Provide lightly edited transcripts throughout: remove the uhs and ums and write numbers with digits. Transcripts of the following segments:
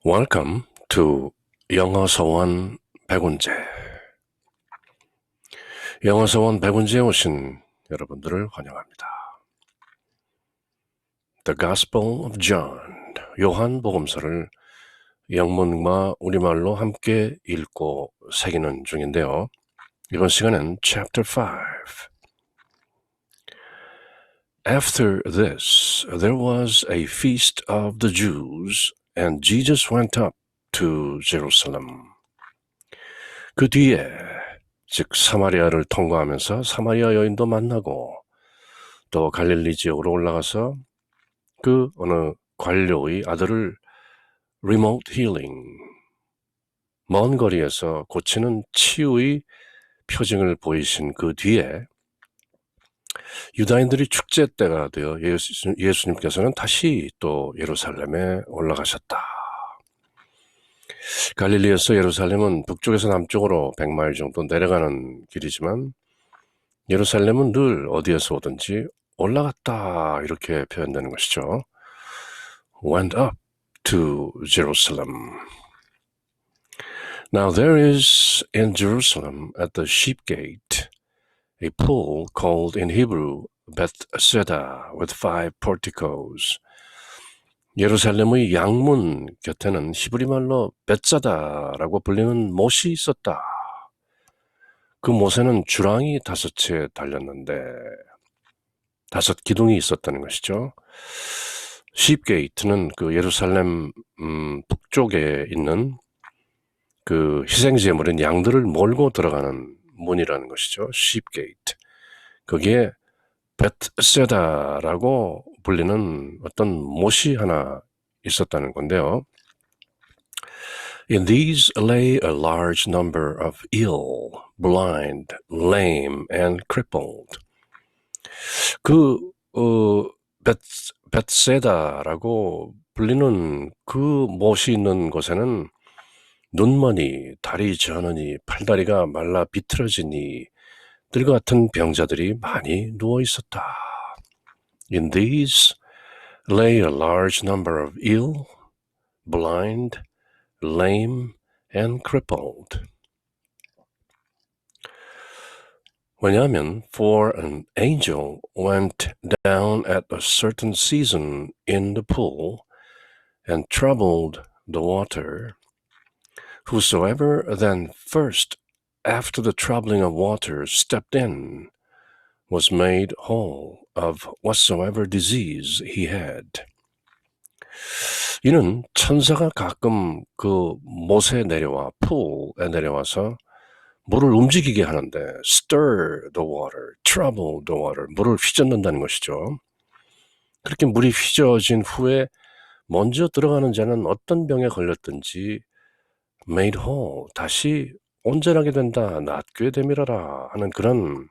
Welcome to 영어서원 100원제. 영어서원 100원제에 오신 여러분들을 환영합니다. The Gospel of John, 요한복음서를 영문과 우리말로 함께 읽고 새기는 중인데요. 이번 시간은 Chapter 5. After this, there was a feast of the Jews, and Jesus went up to Jerusalem. 그 뒤에, 즉 사마리아를 통과하면서 사마리아 여인도 만나고 또 갈릴리 지역으로 올라가서 그 어느 관료의 아들을 remote healing, 먼 거리에서 고치는 치유의 표징을 보이신 그 뒤에 유다인들이 축제 때가 되어 예수님께서는 다시 또 예루살렘에 올라가셨다. 갈릴리에서 예루살렘은 북쪽에서 남쪽으로 100마일 정도 내려가는 길이지만 예루살렘은 늘 어디에서 오든지 올라갔다 이렇게 표현되는 것이죠. Went up to Jerusalem. Now there is in Jerusalem at the sheep gate a pool called in Hebrew Bethesda with 5 porticos. 예루살렘의 양문 곁에는 히브리말로 벳사다라고 불리는 못이 있었다. 그 못에는 주랑이 5채 달렸는데 5 기둥이 있었다는 것이죠. sheepgate는 그 예루살렘 북쪽에 있는 그 희생제물인 양들을 몰고 들어가는 문이라는 것이죠. sheepgate. 거기에 벳세다라고 불리는 어떤 못이 하나 있었다는 건데요. In these lay a large number of ill, blind, lame, and crippled. 그 벳세다라고 불리는 그 못이 있는 곳에는 눈머니, 다리 저느니, 팔다리가 말라 비틀어지니 들과 같은 병자들이 많이 누워 있었다. In these lay a large number of ill, blind, lame, and crippled. 왜냐하면 for an angel went down at a certain season in the pool and troubled the water. Whosoever then first after the troubling of water stepped in was made whole of whatsoever disease he had. 이는 천사가 가끔 그 못에 내려와 풀에 내려와서 물을 움직이게 하는데 stir the water, trouble the water, 물을 휘젓는다는 것이죠. 그렇게 물이 휘저어진 후에 먼저 들어가는 자는 어떤 병에 걸렸든지 made whole, 다시 온전하게 된다, 낫게 되밀어라 하는 그런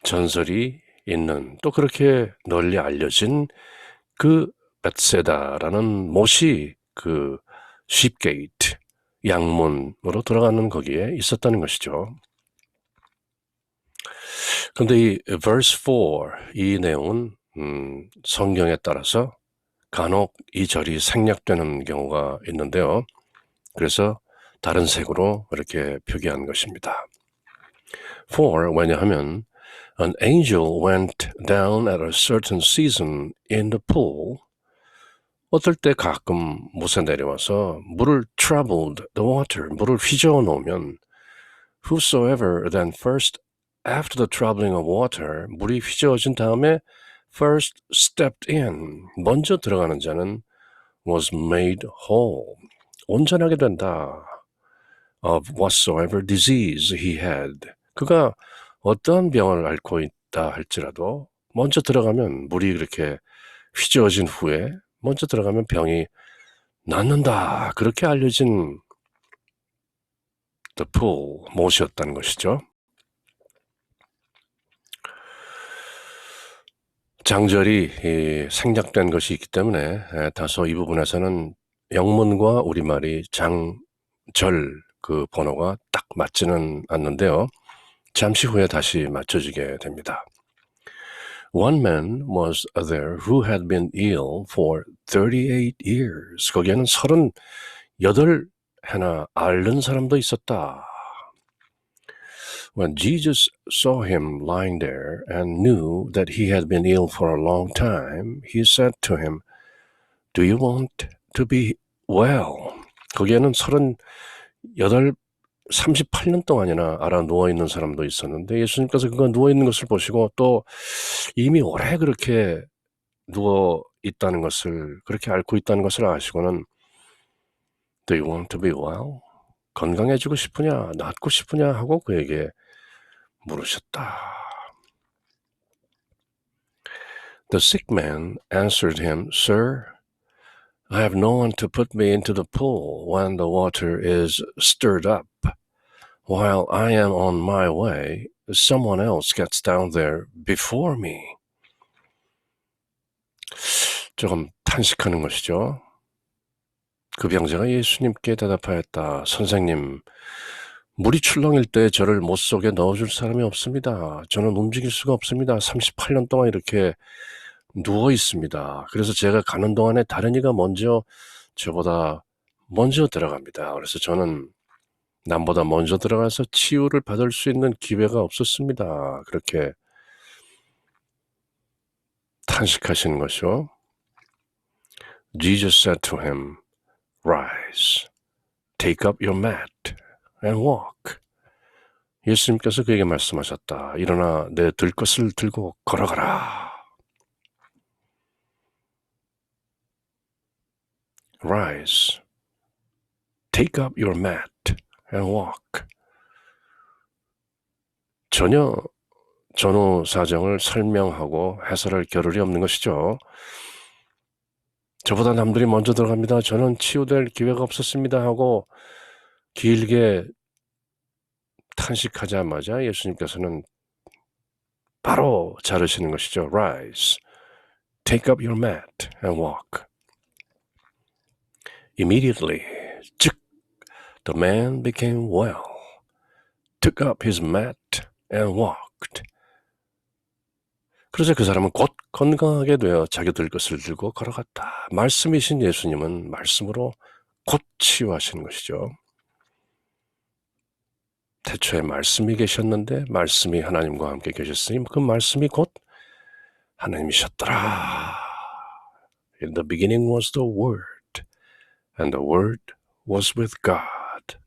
전설이 있는, 또 그렇게 널리 알려진 그 벳세다라는 못이 그 sheepgate, 양문으로 들어가는 거기에 있었다는 것이죠. 그런데 이 verse 4, 이 내용은 성경에 따라서 간혹 이 절이 생략되는 경우가 있는데요. 그래서 다른 색으로 이렇게 표기한 것입니다. For, 왜냐하면 an angel went down at a certain season in the pool. 어떨 때 가끔 못에 내려와서 물을 troubled the water, 물을 휘저어 놓으면 whosoever then first after the troubling of water, 물이 휘저어진 다음에 first stepped in, 먼저 들어가는 자는 was made whole, 온전하게 된다. of whatsoever disease he had. 그가 어떠한 병을 앓고 있다 할지라도 먼저 들어가면 물이 그렇게 휘저어진 후에 먼저 들어가면 병이 낫는다. 그렇게 알려진 the pool, 못이었다는 것이죠. 장절이 생략된 것이 있기 때문에 다소 이 부분에서는 영문과 우리말이 장절 그 번호가 딱 맞지는 않는데요. 잠시 후에 다시 맞춰지게 됩니다. One man was there who had been ill for 38 years. 거기에는 38해나 앓는 사람도 있었다. When Jesus saw him lying there and knew that he had been ill for a long time, he said to him, Do you want to be well? 거기에는 38년 동안이나 앓아 누워있는 사람도 있었는데 예수님께서 그가 누워있는 것을 보시고 또 이미 오래 그렇게 누워있다는 것을, 그렇게 앓고 있다는 것을 아시고는 Do you want to be well? 건강해지고 싶으냐, 낫고 싶으냐 하고 그에게 물으셨다. The sick man answered him, Sir, I have no one to put me into the pool when the water is stirred up. While I am on my way, someone else gets down there before me. 조금 탄식하는 것이죠. 그 병자가 예수님께 대답하였다. 선생님, 물이 출렁일 때 저를 못 속에 넣어줄 사람이 없습니다. 저는 움직일 수가 없습니다. 38년 동안 이렇게 누워 있습니다. 그래서 제가 가는 동안에 다른 이가 저보다 먼저 들어갑니다. 그래서 저는 남보다 먼저 들어가서 치유를 받을 수 있는 기회가 없었습니다. 그렇게 탄식하시는 것이요. Jesus said to him, Rise, take up your mat and walk. 예수님께서 그에게 말씀하셨다. 일어나 내 들 것을 들고 걸어가라. Rise, take up your mat and walk. 전혀 전후 사정을 설명하고 해설할 겨를이 없는 것이죠. 저보다 남들이 먼저 들어갑니다. 저는 치유될 기회가 없었습니다 하고 길게 탄식하자마자 예수님께서는 바로 자르시는 것이죠. Rise, take up your mat and walk. Immediately, 즉, the man became well, took up his mat and walked. 그래서 그 사람은 곧 건강하게 되어 자기 들 것을 들고 걸어갔다. 말씀이신 예수님은 말씀으로 곧 치유하시는 것이죠. 태초에 말씀이 계셨는데 말씀이 하나님과 함께 계셨으니 그 말씀이 곧 하나님이셨더라. In the beginning was the Word, and the Word was with God,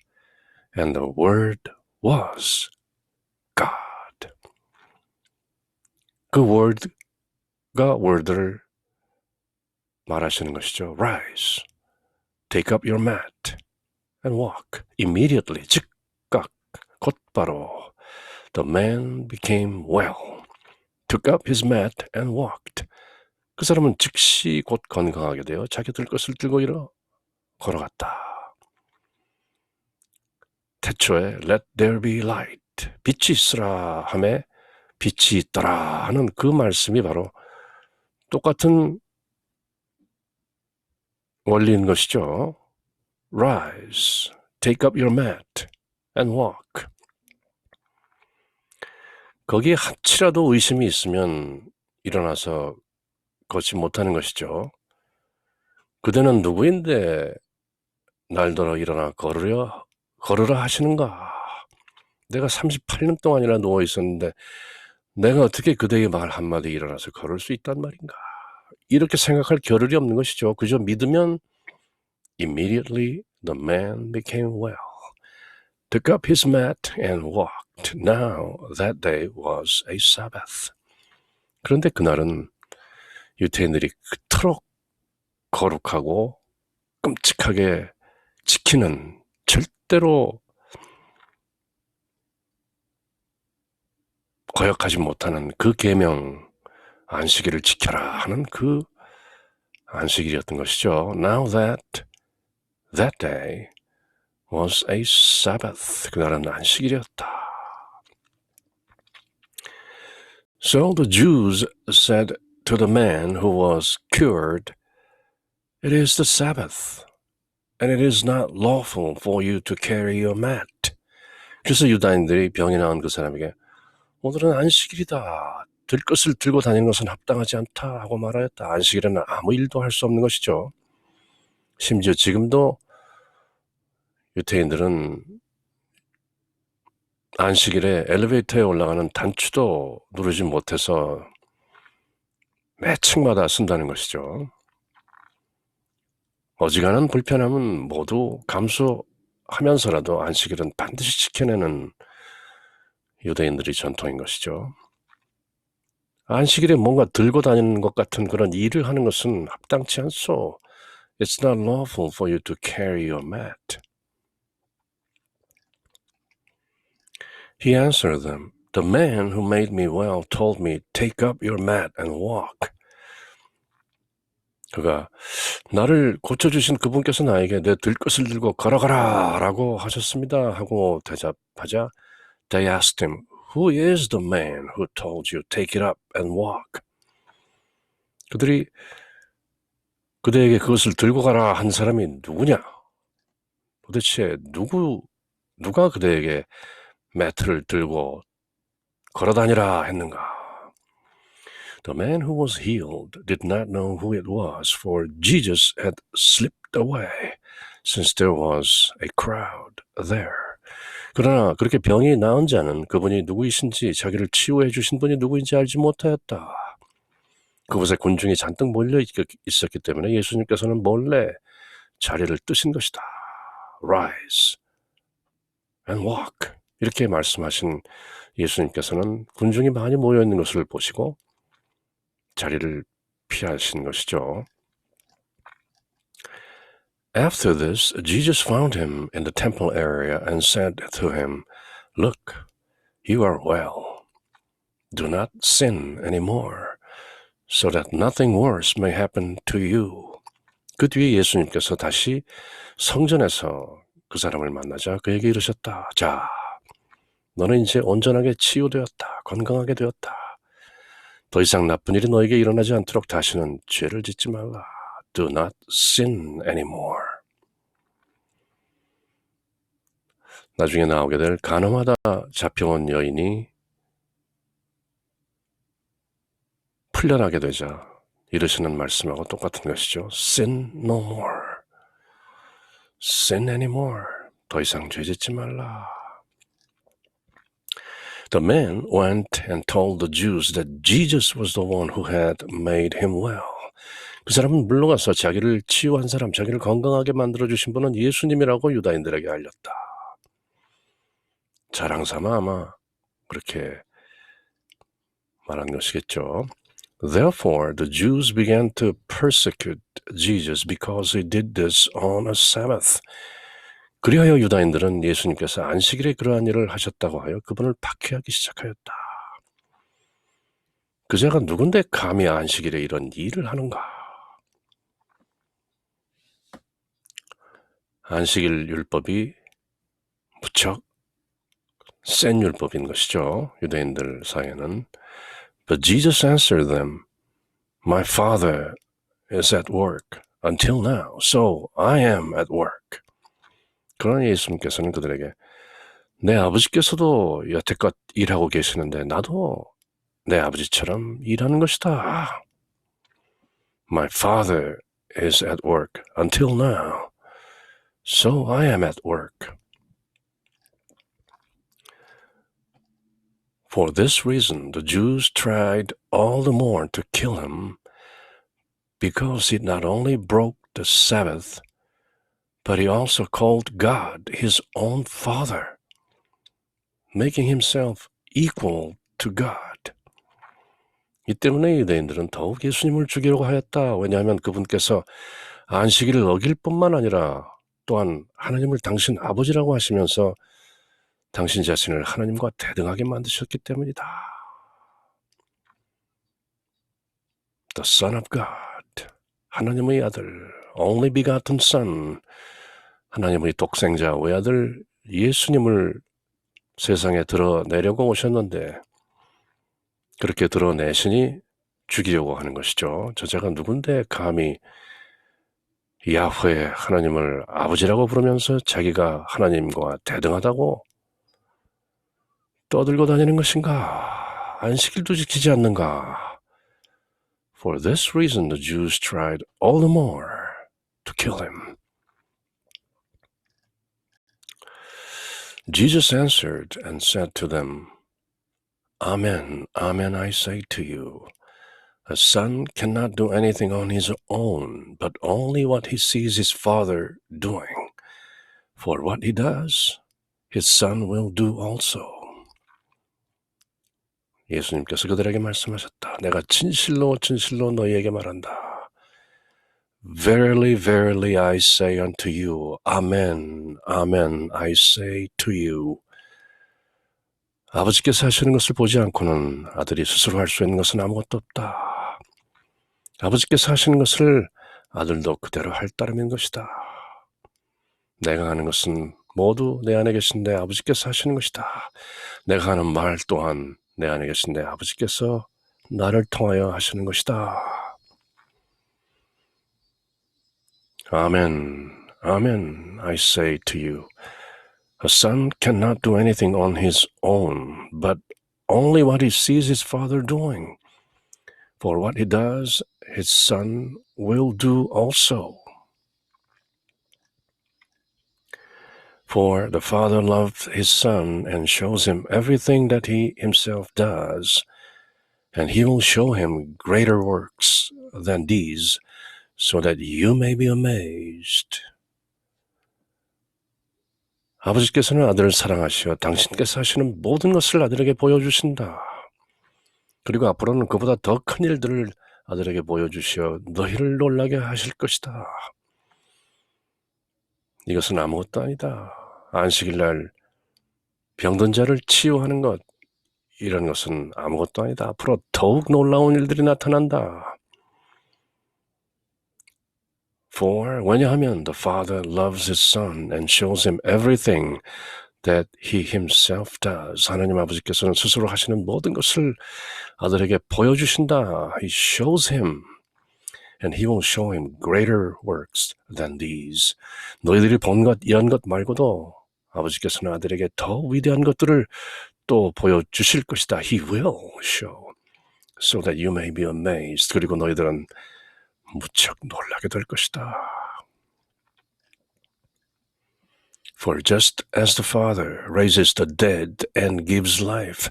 and the Word was God. 그 word가 word를 말하시는 것이죠. Rise, take up your mat and walk. Immediately, 즉각, 곧바로 the man became well, took up his mat and walked. 그 사람은 즉시 곧 건강하게 되어 자기 들 것을 들고 걸어갔다. 태초에 let there be light, 빛이 있으라 하매 빛이 있더라 하는 그 말씀이 바로 똑같은 원리인 것이죠. Rise, take up your mat and walk. 거기에 한치라도 의심이 있으면 일어나서 걷지 못하는 것이죠. 그대는 누구인데 날더러 일어나 걸으라 하시는가? 내가 38년 동안이나 누워 있었는데 내가 어떻게 그대의 말 한마디 일어나서 걸을 수 있단 말인가? 이렇게 생각할 겨를이 없는 것이죠. 그저 믿으면 Immediately the man became well, took up his mat and walked. Now that day was a Sabbath. 그런데 그날은 유대인들이 그토록 거룩하고 끔찍하게 지키는 절대로 거역하지 못하는 그 계명 안식일을 지켜라 하는 그 안식일이었던 것이죠. Now that day was a Sabbath. 그날은 안식일이었다. So the Jews said to the man who was cured, It is the Sabbath, and it is not lawful for you to carry your mat. 그래서 유다인들이 병이 나은 그 사람에게 오늘은 안식일이다. 들것을 들고 다니는 것은 합당하지 않다 하고 말하였다. 안식일에는 아무 일도 할 수 없는 것이죠. 심지어 지금도 유태인들은 안식일에 엘리베이터에 올라가는 단추도 누르지 못해서 매 층마다 쓴다는 것이죠. 어지간한 불편함은 모두 감수하면서라도 안식일은 반드시 지켜내는 유대인들의 전통인 것이죠. 안식일에 뭔가 들고 다니는 것 같은 그런 일을 하는 것은 합당치 않소. It's not lawful for you to carry your mat. He answered them, The man who made me well told me, Take up your mat and walk. 그가 나를 고쳐주신 그분께서 나에게 내 들것을 들고 걸어가라 라고 하셨습니다 하고 대답하자 They asked him, Who is the man who told you, Take it up and walk? 그들이 그대에게 그것을 들고 가라 한 사람이 누구냐? 도대체 누가 그대에게 매트를 들고 걸어다니라 했는가? The man who was healed did not know who it was, for Jesus had slipped away, since there was a crowd there. 그러나 그렇게 병이 나은 자는 그분이 누구이신지 자기를 치유해 주신 분이 누구인지 알지 못하였다. 그곳에 군중이 잔뜩 몰려 있었기 때문에 예수님께서는 몰래 자리를 뜨신 것이다. Rise and walk. 이렇게 말씀하신 예수님께서는 군중이 많이 모여있는 것을 보시고 자리를 피하신 것이죠. After this, Jesus found him in the temple area and said to him, Look, you are well. Do not sin anymore, so that nothing worse may happen to you. 그 뒤에 예수님께서 다시 성전에서 그 사람을 만나자 그에게 이르셨다. 자, 너는 이제 온전하게 치유되었다. 건강하게 되었다. 더 이상 나쁜 일이 너에게 일어나지 않도록 다시는 죄를 짓지 말라. Do not sin anymore. 나중에 나오게 될 간음하다 잡혀온 여인이 풀려나게 되자 이르시는 말씀하고 똑같은 것이죠. Sin no more. Sin anymore. 더 이상 죄 짓지 말라. The man went and told the Jews that Jesus was the one who had made him well. 그 사람은 물러가서 자기를 치유한 사람, 자기를 건강하게 만들어주신 분은 예수님이라고 유다인들에게 알렸다. 자랑삼아 아마 그렇게 말한 것이겠죠. Therefore, the Jews began to persecute Jesus because he did this on a Sabbath. 그리하여 유다인들은 예수님께서 안식일에 그러한 일을 하셨다고 하여 그분을 박해하기 시작하였다. 그 자가 누군데 감히 안식일에 이런 일을 하는가? 안식일 율법이 무척 센 율법인 것이죠. 유대인들 사이에는. But Jesus answered them, My Father is at work until now, so I am at work. 그러나 예수님께서는 그들에게 내 아버지께서도 여태껏 일하고 계시는데 나도 내 아버지처럼 일하는 것이다. My Father is at work until now, so I am at work. For this reason, the Jews tried all the more to kill him, because he not only broke the Sabbath, but he also called God his own Father, making himself equal to God. 이 때문에 유대인들은 더욱 예수님을 죽이려고 하였다. 왜냐하면 그분께서 안식일을 어길 뿐만 아니라 또한 하나님을 당신 아버지라고 하시면서 당신 자신을 하나님과 대등하게 만드셨기 때문이다. The Son of God, 하나님의 아들, only begotten Son, 하나님의 독생자 외아들 예수님을 세상에 드러내려고 오셨는데 그렇게 드러내시니 죽이려고 하는 것이죠. 저자가 누군데 감히 야훼 하나님을 아버지라고 부르면서 자기가 하나님과 대등하다고 떠들고 다니는 것인가? 안식일도 지키지 않는가? For this reason the Jews tried all the more to kill him. Jesus answered and said to them, Amen, amen, I say to you, a son cannot do anything on his own, but only what he sees his father doing. For what he does, his son will do also. 예수님께서 그들에게 말씀하셨다. 내가 진실로 진실로 너희에게 말한다. Verily, verily, I say unto you, Amen, amen, I say to you. 아버지께서 하시는 것을 보지 않고는 아들이 스스로 할 수 있는 것은 아무것도 없다. 아버지께서 하시는 것을 아들도 그대로 할 따름인 것이다. 내가 하는 것은 모두 내 안에 계신데 아버지께서 하시는 것이다. 내가 하는 말 또한 내 안에 계신데 아버지께서 나를 통하여 하시는 것이다. 아멘, 아멘, I say to you, a son cannot do anything on his own, but only what he sees his father doing. For what he does, his son will do also. For the Father loved his Son and shows him everything that he himself does, and he will show him greater works than these, so that you may be amazed. 아버지께서는 아들을 사랑하시어 당신께서 하시는 모든 것을 아들에게 보여주신다. 그리고 앞으로는 그보다 더 큰 일들을 아들에게 보여주시어 너희를 놀라게 하실 것이다. 이것은 아무것도 아니다. 안식일날 병든 자를 치유하는 것, 이런 것은 아무것도 아니다. 앞으로 더욱 놀라운 일들이 나타난다. For 왜냐하면 the Father loves his Son and shows him everything that he himself does. 하나님 아버지께서는 스스로 하시는 모든 것을 아들에게 보여주신다. He shows him and he will show him greater works than these. 너희들이 본 것, 이런 것 말고도 아버지께서는 아들에게 더 위대한 것들을 또 보여주실 것이다. He will show so that you may be amazed. 그리고 너희들은 무척 놀라게 될 것이다. For just as the Father raises the dead and gives life,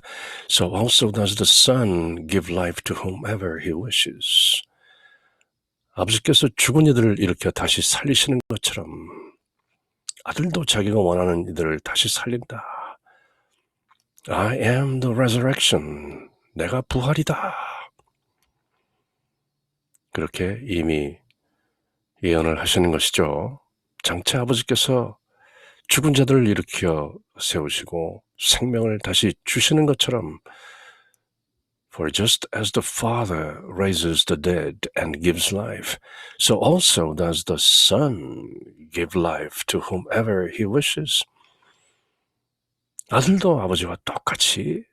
so also does the Son give life to whomever he wishes. 아버지께서 죽은 이들을 일으켜 다시 살리시는 것처럼 아들도 자기가 원하는 이들을 다시 살린다. I am the resurrection. 내가 부활이다. 그렇게 이미 예언을 하시는 것이죠. 장차 아버지께서 죽은 자들을 일으켜 세우시고 생명을 다시 주시는 것처럼 For just as the Father raises the dead and gives life, so also does the Son give life to whomever he wishes. 아들도 아버지와 똑같이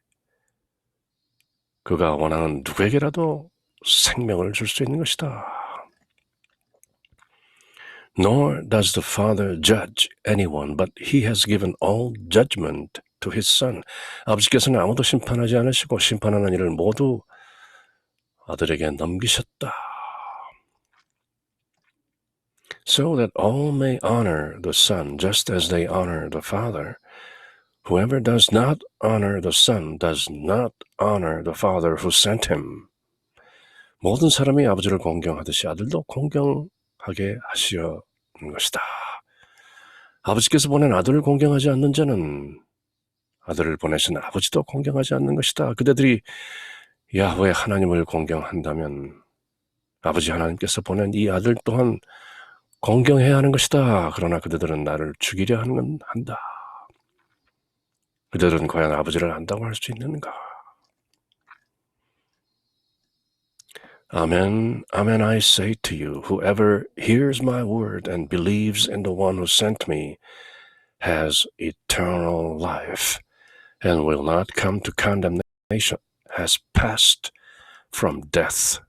그가 원하는 누구에게라도 생명을 줄 수 있는 것이다. Nor does the Father judge anyone, but he has given all judgment to his Son. 아버지께서는 아무도 심판하지 않으시고 심판하는 일을 모두 아들에게 넘기셨다. So that all may honor the Son just as they honor the Father. Whoever does not honor the Son does not honor the Father who sent him. 모든 사람이 아버지를 공경하듯이 아들도 공경하게 하시려는 것이다. 아버지께서 보낸 아들을 공경하지 않는 자는 아들을 보내신 아버지도 공경하지 않는 것이다. 그대들이 야훼 하나님을 공경한다면 아버지 하나님께서 보낸 이 아들 또한 공경해야 하는 것이다. 그러나 그대들은 나를 죽이려 한다. 그들은 과연 아버지를 안다고 할 수 있는가? Amen, amen, I say to you, whoever hears my word and believes in the one who sent me has eternal life and will not come to condemnation, has passed from death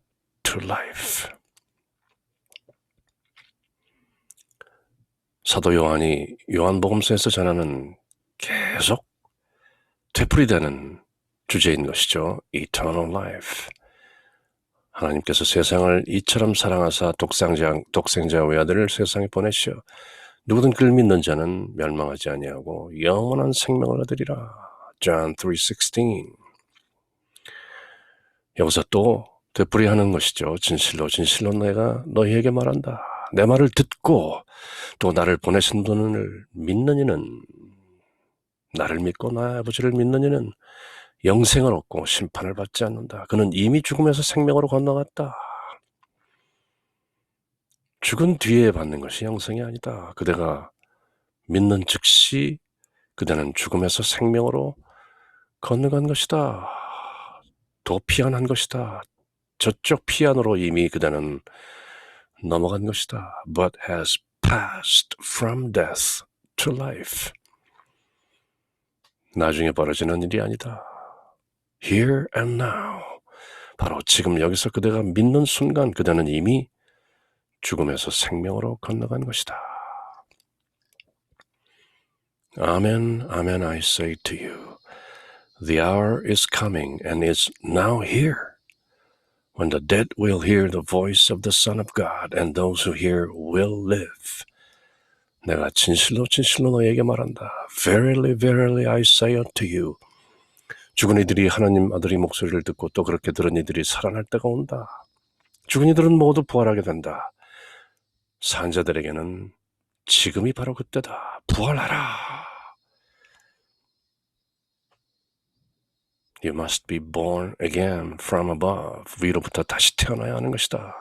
to life. 사도 요한이 요한복음서에서 전하는 계속 되풀이되는 주제인 것이죠. Eternal life. 하나님께서 세상을 이처럼 사랑하사 독생자 외아들을 세상에 보내시어 누구든 그를 믿는 자는 멸망하지 아니하고 영원한 생명을 얻으리라. John 3:16. 여기서 또 되풀이하는 것이죠. 진실로 진실로 내가 너희에게 말한다. 내 말을 듣고 또 나를 보내신 분을 믿는 이는, 나를 믿고 나의 아버지를 믿는 이는 영생을 얻고 심판을 받지 않는다. 그는 이미 죽음에서 생명으로 건너갔다. 죽은 뒤에 받는 것이 영생이 아니다. 그대가 믿는 즉시 그대는 죽음에서 생명으로 건너간 것이다. 도피안한 것이다. 저쪽 피안으로 이미 그대는 넘어간 것이다. But has passed from death to life. 나중에 벌어지는 일이 아니다. Here and now. 바로 지금 여기서 그대가 믿는 순간 그대는 이미 죽음에서 생명으로 건너간 것이다. Amen, amen, I say to you, the hour is coming and is now here, when the dead will hear the voice of the Son of God, and those who hear will live. 내가 진실로 진실로 너에게 말한다. Verily, verily, I say unto you, 죽은 이들이 하나님 아들의 목소리를 듣고 또 그렇게 들은 이들이 살아날 때가 온다. 죽은 이들은 모두 부활하게 된다. 산 자들에게는 지금이 바로 그때다. 부활하라. You must be born again from above. 위로부터 다시 태어나야 하는 것이다.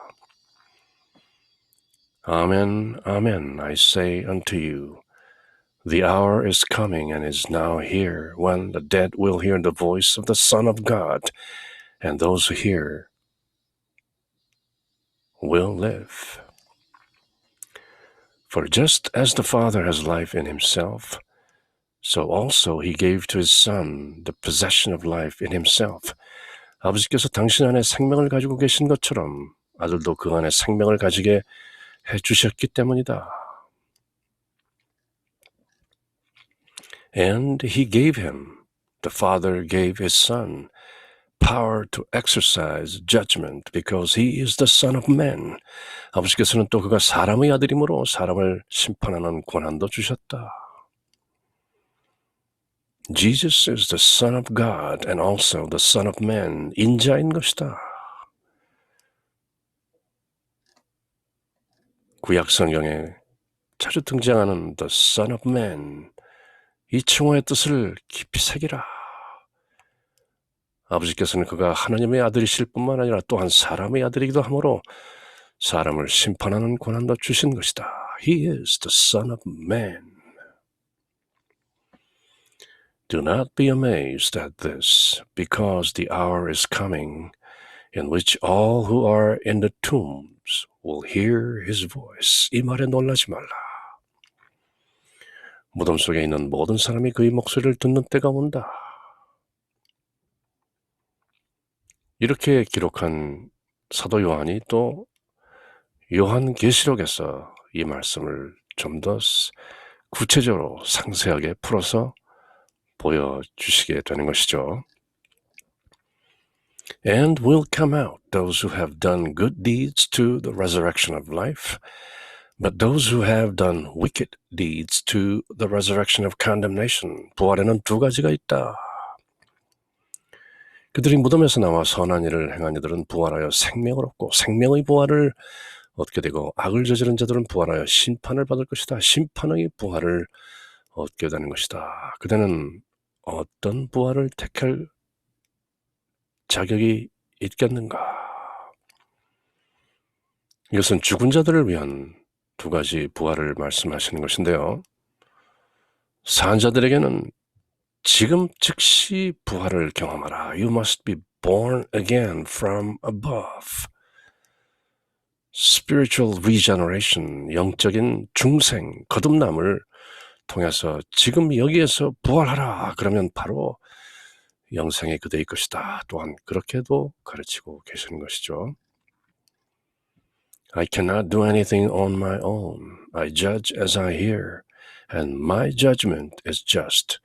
Amen, amen, I say unto you, the hour is coming and is now here, when the dead will hear the voice of the Son of God, and those who hear will live. For just as the Father has life in himself, so also he gave to his Son the possession of life in himself. 아버지께서 당신 안에 생명을 가지고 계신 것처럼 아들도 그 안에 생명을 가지게 해주셨기 때문이다. And he gave him, the Father gave his Son, power to exercise judgment because he is the Son of Man. 아버지께서는 또 그가 사람의 아들이므로 사람을 심판하는 권한도 주셨다. Jesus is the Son of God and also the Son of Man. 인자인 것이다. 구약 성경에 자주 등장하는 the Son of Man. 이 칭호의 뜻을 깊이 새기라. 아버지께서는 그가 하나님의 아들이실 뿐만 아니라 또한 사람의 아들이기도 하므로 사람을 심판하는 권한도 주신 것이다. He is the Son of Man. Do not be amazed at this, because the hour is coming in which all who are in the tombs will hear his voice. 이 말에 놀라지 말라. 무덤 속에 있는 모든 사람이 그의 목소리를 듣는 때가 온다. 이렇게 기록한 사도 요한이 또 요한계시록에서 이 말씀을 좀 더 구체적으로 상세하게 풀어서 보여주시게 되는 것이죠. And will come out those who have done good deeds to the resurrection of life, but those who have done wicked deeds to the resurrection of condemnation. 부활에는 두 가지가 있다. 그들이 무덤에서 나와 선한 일을 행한 이들은 부활하여 생명을 얻고 생명의 부활을 얻게 되고 악을 저지른 자들은 부활하여 심판을 받을 것이다. 심판의 부활을 얻게 되는 것이다. 그대는 어떤 부활을 택할 자격이 있겠는가? 이것은 죽은 자들을 위한 두 가지 부활을 말씀하시는 것인데요. 산 자들에게는 지금 즉시 부활을 경험하라. You must be born again from above. Spiritual regeneration, 영적인 중생, 거듭남을 통해서 지금 여기에서 부활하라. 그러면 바로 영생의 그대의 것이다. 또한 그렇게도 가르치고 계시는 것이죠. I cannot do anything on my own. I judge as I hear, and my judgment is just,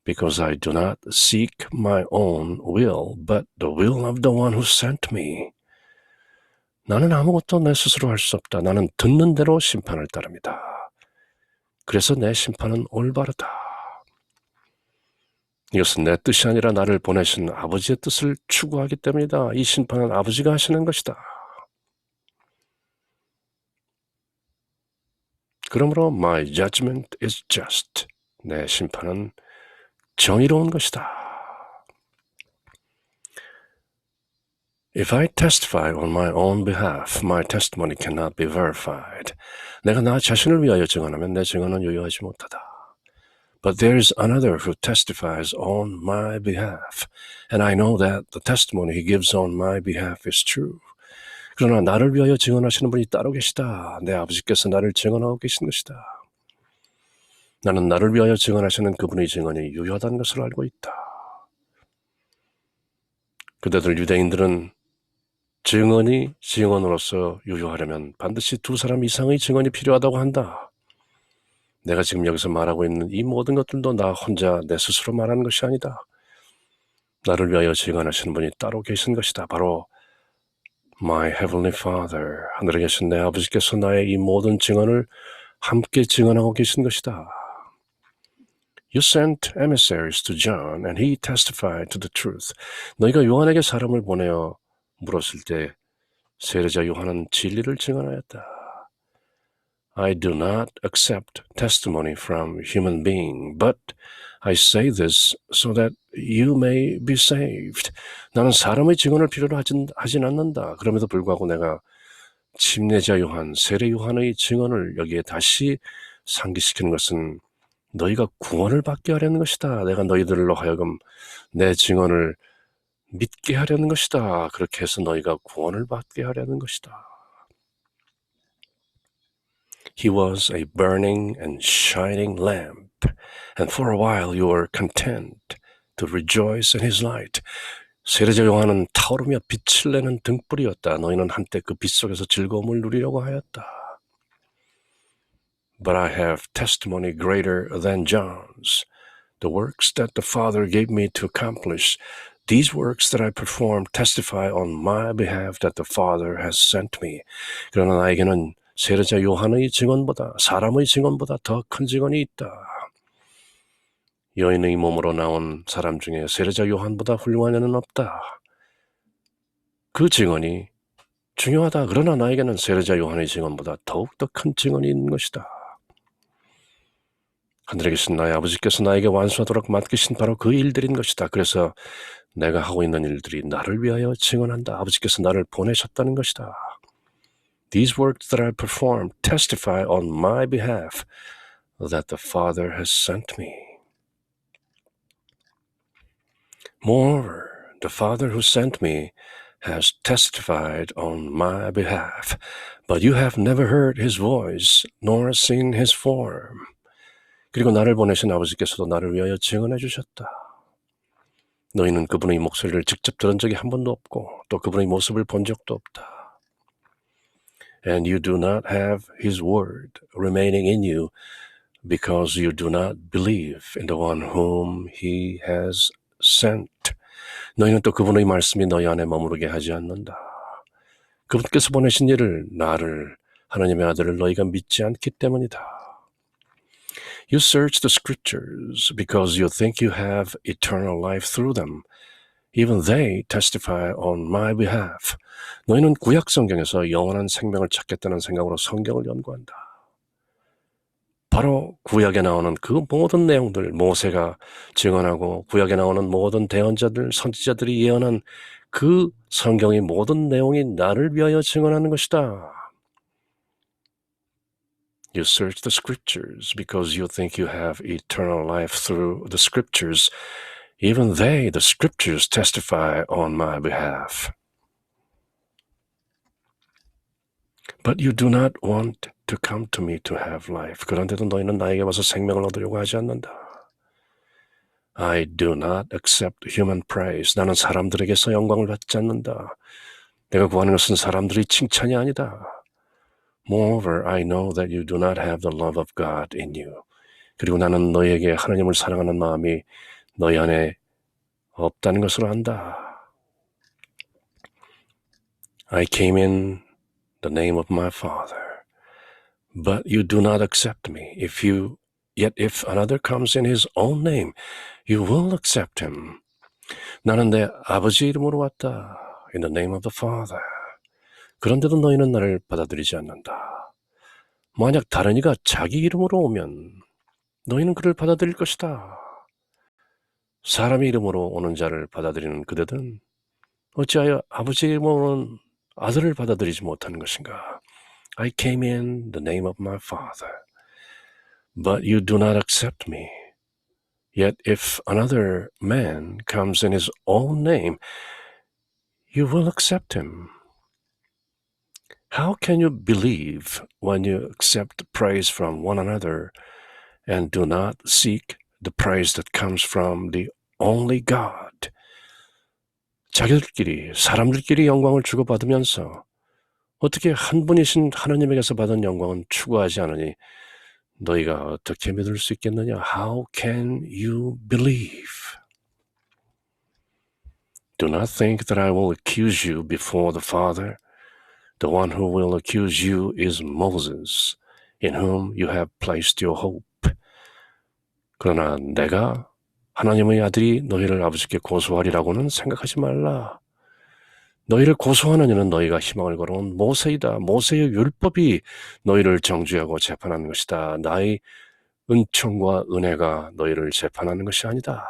because I do not seek my own will, but the will of the one who sent me. 나는 아무것도 내 스스로 할 수 없다. 나는 듣는 대로 심판을 따릅니다. 그래서 내 심판은 올바르다. 이것은 내 뜻이 아니라 나를 보내신 아버지의 뜻을 추구하기 때문이다. 이 심판은 아버지가 하시는 것이다. 그러므로 my judgment is just. 내 심판은 정의로운 것이다. If I testify on my own behalf, my testimony cannot be verified. 내가 나 자신을 위하여 증언하면 내 증언은 유효하지 못하다. But there is another who testifies on my behalf, and I know that the testimony he gives on my behalf is true. 그러나 나를 위하여 증언하시는 분이 따로 계시다. 내 아버지께서 나를 증언하고 계신 것이다. 나는 나를 위하여 증언하시는 그분의 증언이 유효하다는 것을 알고 있다. 그대들 유대인들은 증언이 증언으로서 유효하려면 반드시 두 사람 이상의 증언이 필요하다고 한다. 내가 지금 여기서 말하고 있는 이 모든 것들도 나 혼자 내 스스로 말하는 것이 아니다. 나를 위하여 증언하시는 분이 따로 계신 것이다. 바로 My Heavenly Father, 하늘에 계신 내 아버지께서 나의 이 모든 증언을 함께 증언하고 계신 것이다. You sent emissaries to John, and he testified to the truth. 너희가 요한에게 사람을 보내어 물었을 때 세례자 요한은 진리를 증언하였다. I do not accept testimony from human being, but I say this so that you may be saved. 나는 사람의 증언을 필요로 하진 않는다. 그럼에도 불구하고 내가 침례자 요한, 세례 요한의 증언을 여기에 다시 상기시키는 것은 너희가 구원을 받게 하려는 것이다. 내가 너희들로 하여금 내 증언을 믿게 하려는 것이다. 그렇게 해서 너희가 구원을 받게 하려는 것이다. He was a burning and shining lamp, and for a while you were content to rejoice in his light. 세례자 요한은 타오르며 빛을 내는 등불이었다. 너희는 한때 그 빛 속에서 즐거움을 누리려고 하였다. But I have testimony greater than John's, the works that the Father gave me to accomplish. These works that I perform testify on my behalf that the Father has sent me. 그러나 나에게는 세례자 요한의 증언보다, 사람의 증언보다 더 큰 증언이 있다. 여인의 몸으로 나온 사람 중에 세례자 요한보다 훌륭한 이는 없다. 그 증언이 중요하다. 그러나 나에게는 세례자 요한의 증언보다 더욱더 큰 증언이 있는 것이다. 하늘에 계신 나의 아버지께서 나에게 완수하도록 맡기신 바로 그 일들인 것이다. 그래서 내가 하고 있는 일들이 나를 위하여 증언한다. 아버지께서 나를 보내셨다는 것이다. These works that I perform testify on my behalf that the Father has sent me. Moreover, the Father who sent me has testified on my behalf, but you have never heard his voice nor seen his form. 그리고 나를 보내신 아버지께서도 나를 위하여 증언해 주셨다. 너희는 그분의 목소리를 직접 들은 적이 한 번도 없고 또 그분의 모습을 본 적도 없다. And you do not have his word remaining in you because you do not believe in the one whom he has sent. 너희는 또 그분의 말씀이 너희 안에 머무르게 하지 않는다. 그분께서 보내신 이를, 나를, 하나님의 아들을 너희가 믿지 않기 때문이다. You search the scriptures because you think you have eternal life through them. Even they testify on my behalf. 너희는 구약 성경에서 영원한 생명을 찾겠다는 생각으로 성경을 연구한다. 바로 구약에 나오는 그 모든 내용들, 모세가 증언하고 구약에 나오는 모든 대언자들, 선지자들이 예언한 그 성경의 모든 내용이 나를 위하여 증언하는 것이다. You search the scriptures because you think you have eternal life through the scriptures. Even they, the scriptures, testify on my behalf. But you do not want to come to me to have life. 그런데도 너희는 나에게 와서 생명을 얻으려고 하지 않는다. I do not accept human praise. 나는 사람들에게서 영광을 받지 않는다. 내가 구하는 것은 사람들의 칭찬이 아니다. Moreover, I know that you do not have the love of God in you. 그리고 나는 너희에게 하나님을 사랑하는 마음이 너희 안에 없다는 것으로 안다. I came in the name of my Father, but you do not accept me. Yet if another comes in his own name, you will accept him. 나는 내 아버지 이름으로 왔다. In the name of the Father. 그런데도 너희는 나를 받아들이지 않는다. 만약 다른 이가 자기 이름으로 오면 너희는 그를 받아들일 것이다. 사람의 이름으로 오는 자를 받아들이는 그대들은 어찌하여 아버지 이름으로 오는 아들을 받아들이지 못하는 것인가? I came in the name of my Father, but you do not accept me. Yet if another man comes in his own name, you will accept him. How can you believe when you accept praise from one another and do not seek the praise that comes from the only God? 자기들끼리, 사람들끼리 영광을 주고받으면서 어떻게 한 분이신 하나님에게서 받은 영광은 추구하지 않으니 너희가 어떻게 믿을 수 있겠느냐? How can you believe? Do not think that I will accuse you before the Father. The one who will accuse you is Moses, in whom you have placed your hope. 그러나 내가 하나님의 아들이 너희를 아버지께 고소하리라고는 생각하지 말라. 너희를 고소하는 이는 너희가 희망을 걸어온 모세이다. 모세의 율법이 너희를 정죄하고 재판하는 것이다. 나의 은총과 은혜가 너희를 재판하는 것이 아니다.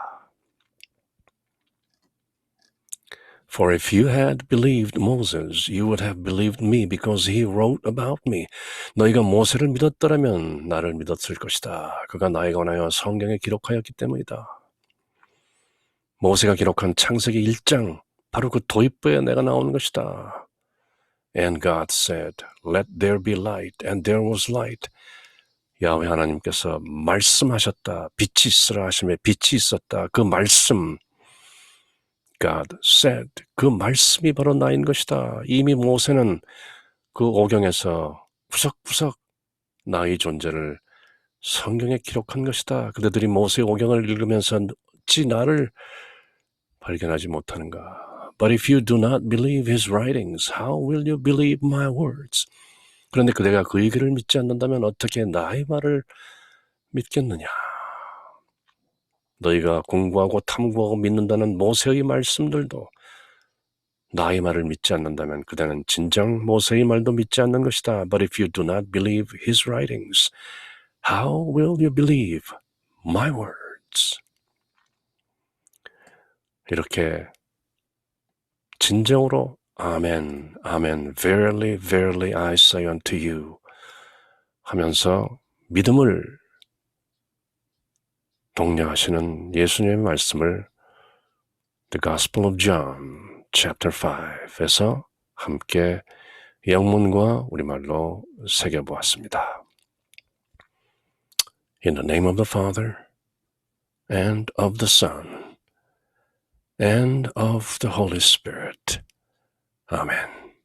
For if you had believed Moses, you would have believed me because he wrote about me. 너희가 모세를 믿었더라면 나를 믿었을 것이다. 그가 나에 관하여 성경에 기록하였기 때문이다. 모세가 기록한 창세기 1장, 바로 그 도입부에 내가 나오는 것이다. And God said, let there be light, and there was light. 야훼 하나님께서 말씀하셨다. 빛이 있으라 하심에 빛이 있었다. 그 말씀, God said, 그 말씀이 바로 나인 것이다. 이미 모세는 그 오경에서 구석구석 나의 존재를 성경에 기록한 것이다. 그들이 모세의 오경을 읽으면서 어찌 나를 발견하지 못하는가. But if you do not believe his writings, how will you believe my words? 그런데 그대가 그 얘기를 믿지 않는다면 어떻게 나의 말을 믿겠느냐. 너희가 공부하고 탐구하고 믿는다는 모세의 말씀들도 나의 말을 믿지 않는다면 그대는 진정 모세의 말도 믿지 않는 것이다. But if you do not believe his writings, how will you believe my words? 이렇게 진정으로 아멘, 아멘, verily, verily I say unto you 하면서 믿음을 독려하시는 예수님의 말씀을 The Gospel of John, chapter 5에서 함께 영문과 우리말로 새겨보았습니다. In the name of the Father, and of the Son, and of the Holy Spirit. Amen.